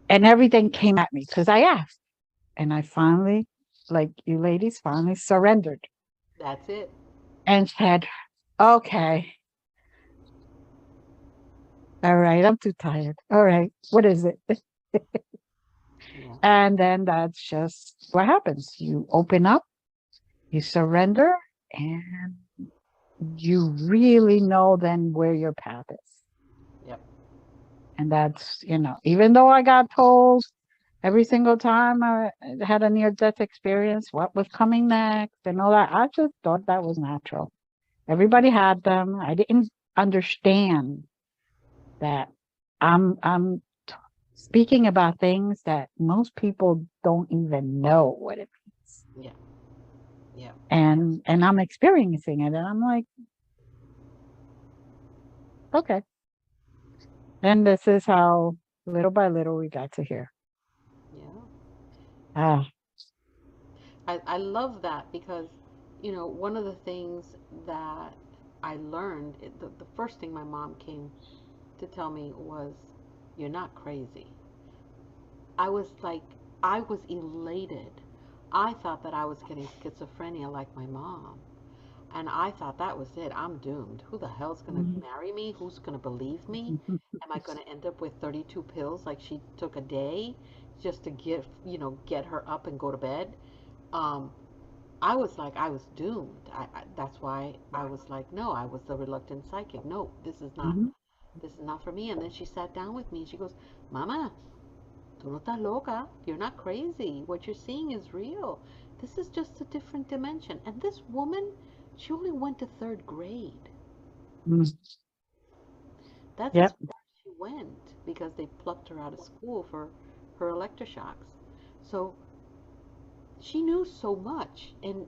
and everything came at me because I asked. And I finally, like you ladies, finally surrendered That's it. and said, okay, all right, I'm too tired. All right, what is it? Yeah. And then that's just what happens. You open up, you surrender, and you really know then where your path is. Yep. And that's, even though I got told every single time I had a near death experience, what was coming next and all that, I just thought that was natural. Everybody had them. I didn't understand that I'm speaking about things that most people don't even know what it means. Yeah. Yeah. And I'm experiencing it and I'm like, okay. And this is how little by little we got to here. Yeah. Ah, I love that because, one of the things that I learned, the first thing my mom came to tell me was, you're not crazy. I was like, I was elated. I thought that I was getting schizophrenia like my mom. And I thought that was it. I'm doomed. Who the hell's going to mhm, marry me? Who's going to believe me? mhm, Am I going to end up with 32 pills like she took a day just to get her up and go to bed? Um, I was like, I was doomed. That's why I was like, no, I was the reluctant psychic. No, mhm, this is not for me. And then she sat down with me and she goes, Mama, tú no estás loca. You're not crazy. What you're seeing is real. This is just a different dimension. And this woman, she only went to third grade. mhm. That's as Yep. far as she went because they plucked her out of school for her electroshocks. So she knew so much. And,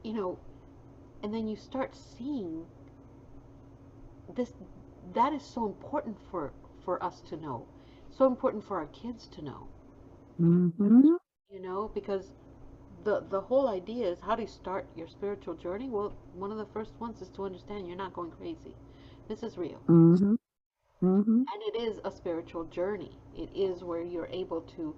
you know, and then you start seeing this, that is so important for us to know, so important for our kids to know, Mhm, because the whole idea is how do you start your spiritual journey. Well, one of the first ones is to understand you're not going crazy. This is real, mhm, mhm, and it is a spiritual journey. It is where you're able to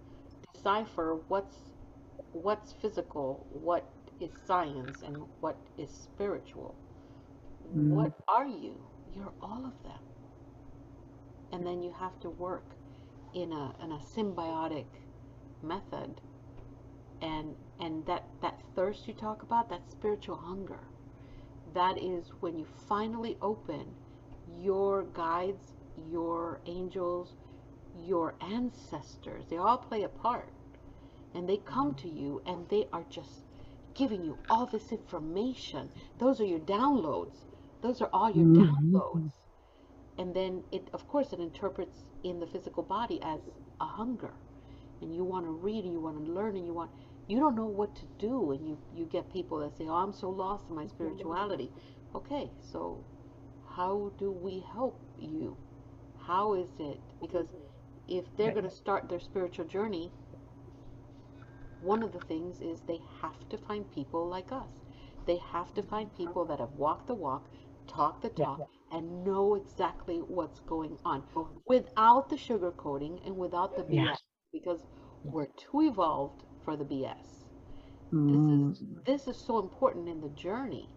decipher what's physical, what is science, and what is spiritual. mhm, What are you? You're all of them. And then you have to work in a symbiotic method, and that thirst you talk about, that spiritual hunger, that is when you finally open your guides, your angels, your ancestors. They all play a part, and they come to you and they are just giving you all this information. Those are your downloads. Those are all your downloads. mhm, And then it, of course, it interprets in the physical body as a hunger, and you want to read and you want to learn and you don't know what to do, and you get people that say, oh, I'm so lost in my spirituality. Okay, so how do we help you? How is it? Because if they're going to start their spiritual journey, one of the things is they have to find people like us. They have to find people that have walked the walk, talked the yeah, talk, and know exactly what's going on without the sugarcoating and without the yeah. BS, because we're too evolved for the BS. This is Mm, this is so important in the journey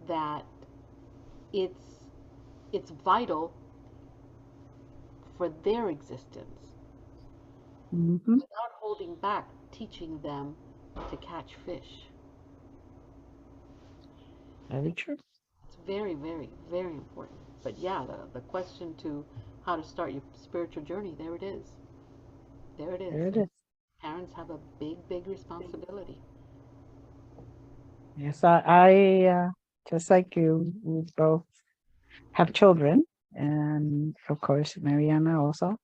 that it's it's vital for their existence mhm. without holding back, teaching them to catch fish. Very true. It's very, very, very important. But yeah, the question to how to start your spiritual journey, there it is. There it is. There it is. Parents have a big, big responsibility. Yes, I just like you, we both have children, and of course, Mariana also.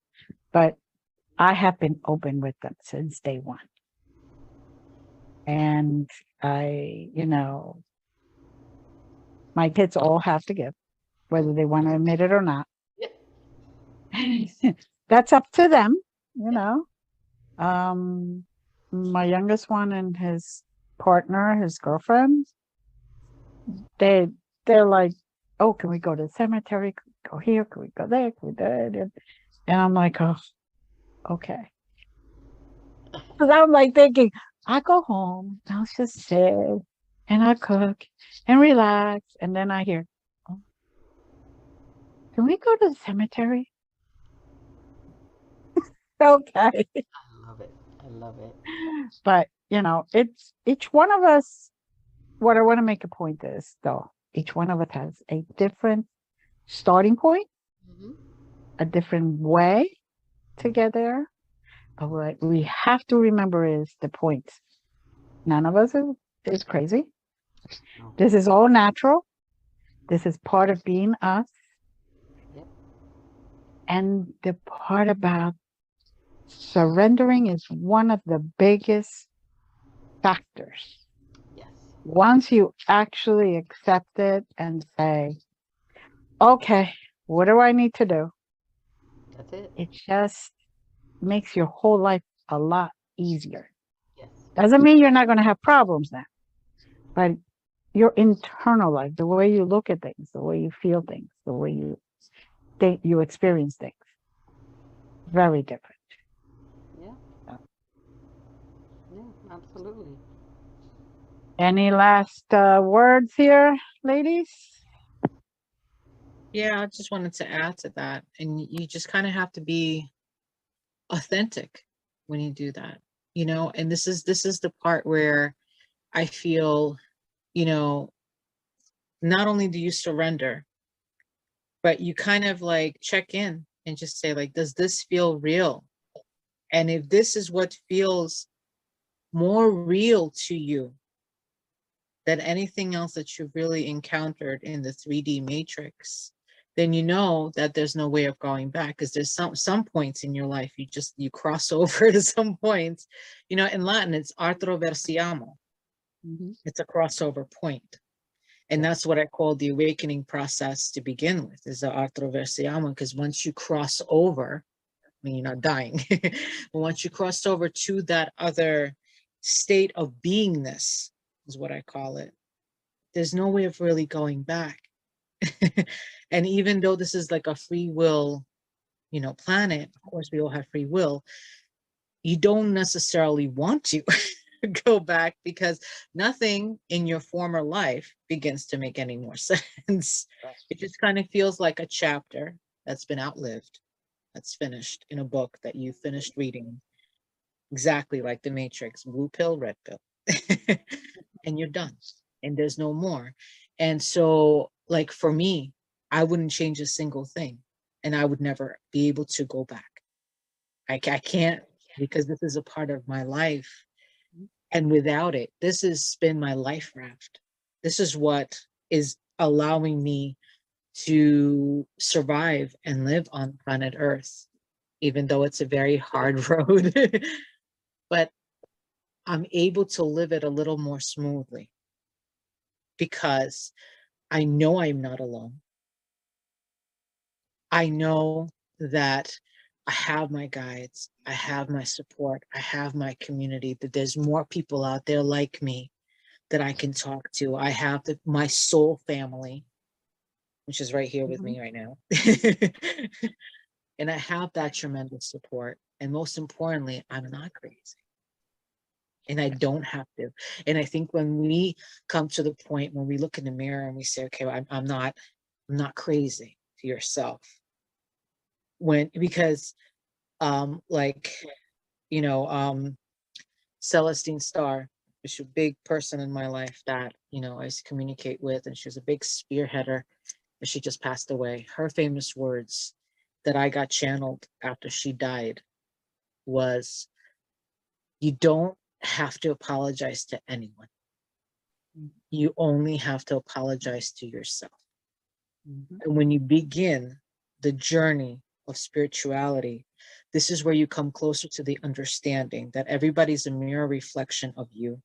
But I have been open with them since day one. And my kids all have to give, whether they want to admit it or not. Yep. That's up to them, you Yep. know. My youngest one and his partner, his girlfriend, they they're like, "Oh, can we go to the cemetery? Can we go here? Can we go there? Can we do it?" And I'm like, "Oh, okay." Because I'm like thinking, I go home, I'll just sit and I cook and relax, and then I hear, "Oh, can we go to the cemetery?" Okay. I love it. I love it. But it's each one of us. What I want to make a point is, though, each one of us has a different starting point, Hmm. a different way to get there. But what we have to remember is the point. None of us is crazy. No. This is all natural. This is part of being us. Yep. And the part about surrendering is one of the biggest factors. Yes. Once you actually accept it and say, okay, what do I need to do? That's it. It just makes your whole life a lot easier. Yes. Doesn't mean you're not going to have problems now, but your internal life, the way you look at things, the way you feel things, the way you think you experience things, very different. Yeah. So, Yeah. Absolutely. any last words here, ladies? Yeah, I just wanted to add to that. And you just kind of have to be authentic when you do that, and this is the part where I feel, you know, not only do you surrender, but you kind of like check in and just say, like, does this feel real? And if this is what feels more real to you than anything else that you've really encountered in the 3D matrix, then you know that there's no way of going back, because there's some points in your life you cross over to some points. In Latin it's artroversiamo. Hmm. It's a crossover point. And Yes. that's what I call the awakening process to begin with, is the artroversiamo, because once you cross over, I mean, you're not dying, but once you cross over to that other state of beingness, is what I call it, there's no way of really going back. And even though this is like a free will, planet, of course we all have free will, you don't necessarily want to go back, because nothing in your former life begins to make any more sense. It just kind of feels like a chapter that's been outlived, that's finished in a book that you finished reading, exactly like the Matrix, blue pill, red pill. And you're done, and there's no more. And so, like, for me, I wouldn't change a single thing, and I would never be able to go back. I can't, because this is a part of my life, and without it, this has been my life raft. This is what is allowing me to survive and live on planet Earth, even though it's a very hard road. But I'm able to live it a little more smoothly, because I know I'm not alone. I know that I have my guides, I have my support, I have my community, that there's more people out there like me that I can talk to. I have my soul family, which is right here with Hmm. me right now. And I have that tremendous support. And most importantly, I'm not crazy. And I don't have to. And I think when we come to the point when we look in the mirror and we say, okay, well, I'm not crazy to yourself. Because like, you know, um, Celestine Starr, she's a big person in my life that, I used to communicate with, and she was a big spearheader, but she just passed away. Her famous words that I got channeled after she died was, you don't have to apologize to anyone. You only have to apologize to yourself. Mhm. And when you begin the journey of spirituality, this is where you come closer to the understanding that everybody's a mirror reflection of you.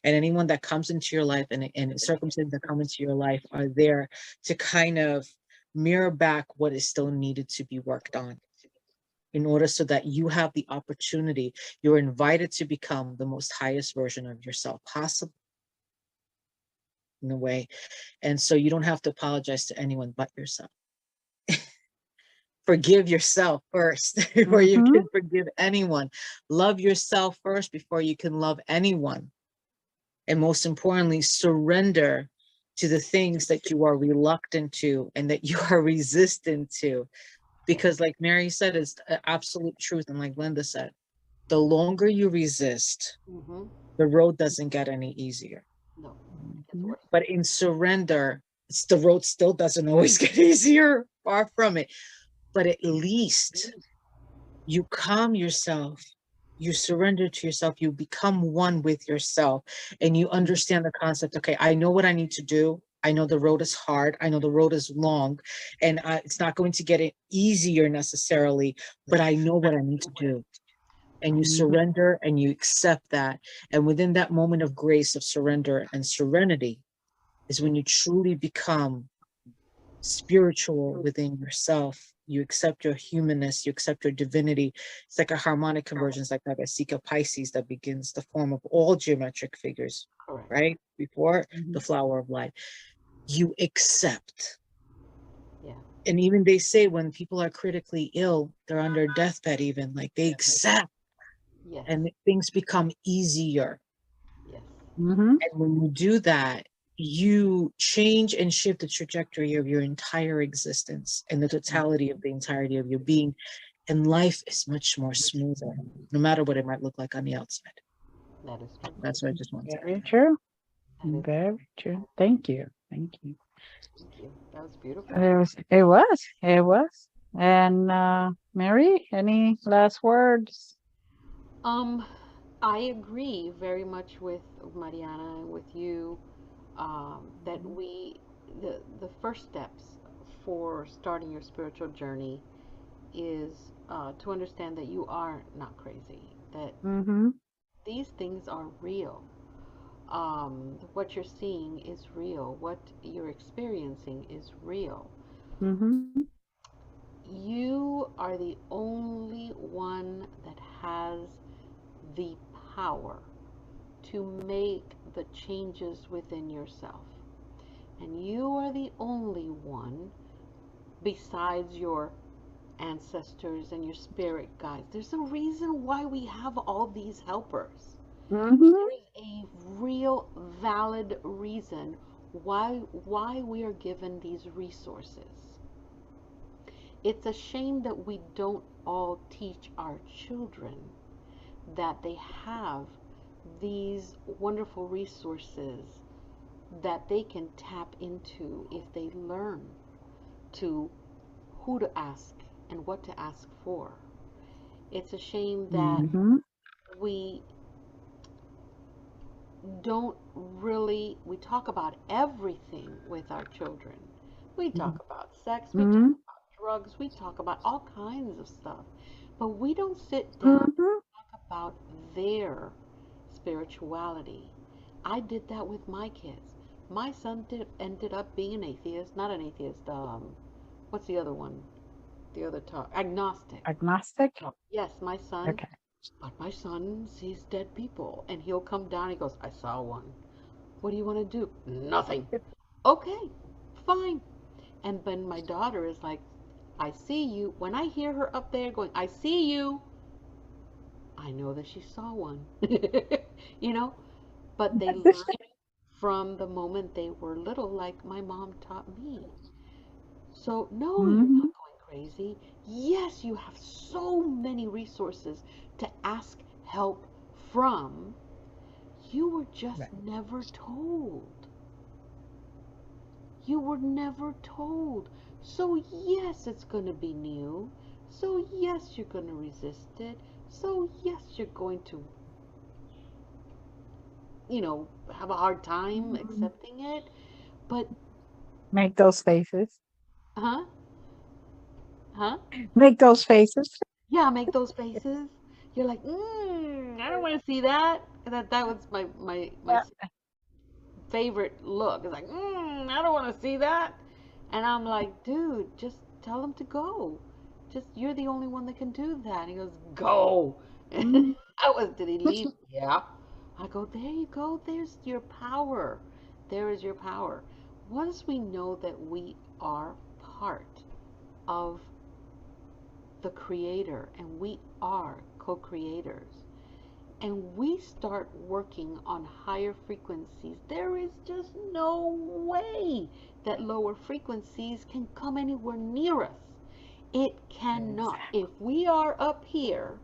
And anyone that comes into your life and circumstances that come into your life are there to kind of mirror back what is still needed to be worked on in order so that you have the opportunity, you're invited to become the most highest version of yourself possible in a way. And so you don't have to apologize to anyone but yourself. Forgive yourself first before you Mhm. can forgive anyone. Love yourself first before you can love anyone. And most importantly, surrender to the things that you are reluctant to and that you are resistant to. Yes. Because, like Mary said, it's absolute truth. And like Glenda said, the longer you resist, Mm-hmm. the road doesn't get any easier. No, it's Mhm. worse. But in surrender, the road still doesn't always get easier, far from it. But at least you calm yourself, you surrender to yourself, you become one with yourself, and you understand the concept. Okay, I know what I need to do. I know the road is hard. I know the road is long, and it's not going to get it easier necessarily, but I know what I need to do. And you Right. Mhm. surrender and you accept that. And within that moment of grace, of surrender and serenity, is when you truly become spiritual within yourself. You accept your humanness, you accept your divinity. It's like a harmonic conversion. It's like that Vesica Pisces that begins the form of all geometric figures, Correct. right? Before the Mhm. flower of life. You accept. Yeah. And even they say when people are critically ill, they're under deathbed, even like they accept Yes. and things become easier. Yes. Mhm. And when you do that, you change and shift the trajectory of your entire existence and the totality of the entirety of your being. And life is much more smoother, no matter what it might look like on the outside. That is true. That's what I just wanted to Very add. true. That is. Very true. Thank you. Thank you. Thank you. That was beautiful. It was. It was. It was. And Mary, any last words? Um, I agree very much with Mariana and with you. That the first steps for starting your spiritual journey is to understand that you are not crazy. That Mm-hmm. these things are real. What you're seeing is real. What you're experiencing is real. Mm-hmm. You are the only one that has the power to make the changes within yourself. And you are the only one, besides your ancestors and your spirit guides. There's a reason why we have all these helpers. Mm-hmm. There is a real valid reason why we are given these resources. It's a shame that we don't all teach our children that they have these wonderful resources that they can tap into if they learn to who to ask and what to ask for. It's a shame that Mm-hmm. we don't really we talk about everything with our children. We talk about sex, we talk Mm-hmm. about drugs, we talk about all kinds of stuff. But we don't sit down Mm-hmm. and talk about their spirituality. I did that with my kids. My son ended up being an atheist, not an atheist, what's the other one? The other talk, agnostic. Agnostic. Yes, my son, Okay. but my son sees dead people and he'll come down, he goes, I saw one. What do you want to do? Nothing. Okay, fine. And then my daughter is like, I see you. When I hear her up there going, I see you, I know that she saw one. you know? But they learn from the moment they were little, like my mom taught me. So, no, you're Mm-hmm. not going crazy. Yes, you have so many resources to ask help from. You were just Right. never told. You were never told. So, yes, it's going to be new. So, yes, you're going to resist it. So, yes, you're going to have a hard time accepting it. But, Make those faces. huh? Huh? Make those faces. Yeah, make those faces. You're like, I don't want to see that. That was my Yeah. favorite look. It's like, I don't want to see that. And I'm like, dude, just tell him to go. Just you're the only one that can do that. And he goes, go. Mhm. I was, did he leave? Yeah. I go, there you go. There's your power. There is your power. Once we know that we are part of the creator and we are co-creators, and we start working on higher frequencies, there is just no way that lower frequencies can come anywhere near us. It cannot. If Exactly. we are up here,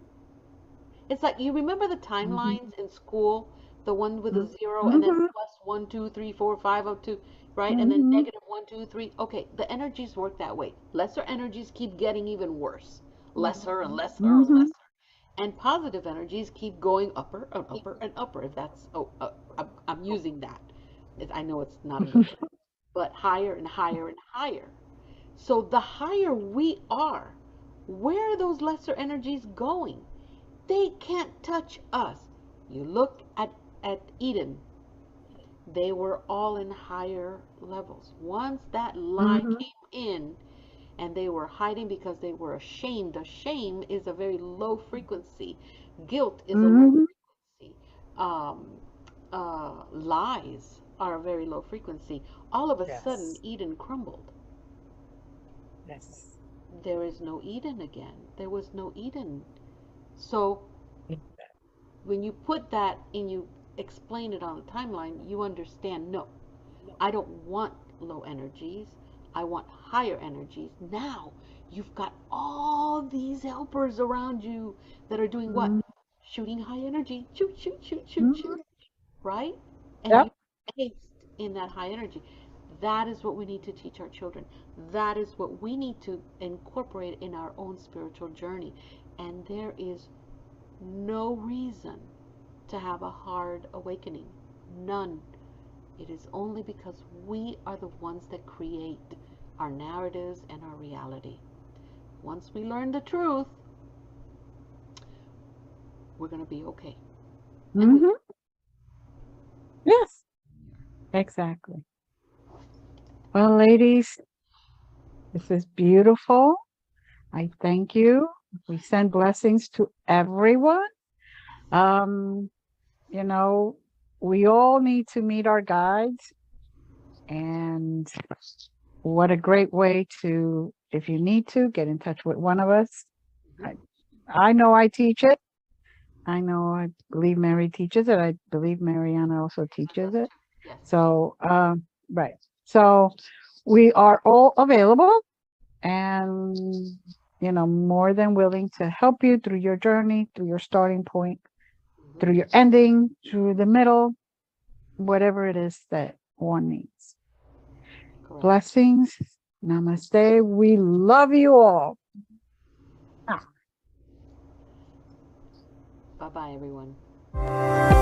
it's like you remember the Mhm. timelines in school, the one with a Mhm. zero and then Mhm. plus 1, 2, 3, 4, 5 up to, right? And then Mhm. -1, 2, 3. Okay, the energies work that way. Lesser energies keep getting even worse. Lesser and lesser and Mhm. lesser. And positive energies keep going upper and upper and upper. If that's, I'm using that. I know it's not a good word, but higher and higher and higher. So the higher we are, where are those lesser energies going? They can't touch us. You look at Eden, they were all in higher levels. Once that lie Mhm. came in, and they were hiding because they were ashamed. A shame is a very low frequency. Guilt is a low Mhm. frequency. Um, Lies are a very low frequency. All of a sudden, Yes. Eden crumbled. Yes. There is no Eden again. There was no Eden. So when you put that and you explain it on the timeline, you understand, no, I don't want low energies. I want higher energies. Now you've got all these helpers around you that are doing what? Mhm. Shooting high energy. Shoot, shoot, shoot, shoot, shoot. Mhm. Right? And you Yep. taste in that high energy. That is what we need to teach our children. That is what we need to incorporate in our own spiritual journey. And there is no reason to have a hard awakening. None. It is only because we are the ones that create our narratives and our reality. Once we learn the truth, we're going to be okay. And we Mhm. Yes. Exactly. Well, ladies, this is beautiful. I thank you. We send blessings to everyone. Um, you know, we all need to meet our guides, and what a great way to, if you need to, get in touch with one of us. Mhm. I, I know I teach it. I know I believe Mary teaches it. I believe Mariana also It teaches does it. too. Yes. So, right. So we are all available and, more than willing to help you through your journey, through your starting point, Hmm. through your ending, through the middle, whatever it is that one needs. Correct. Blessings. Namaste. We love you all. Ah. Bye bye, everyone.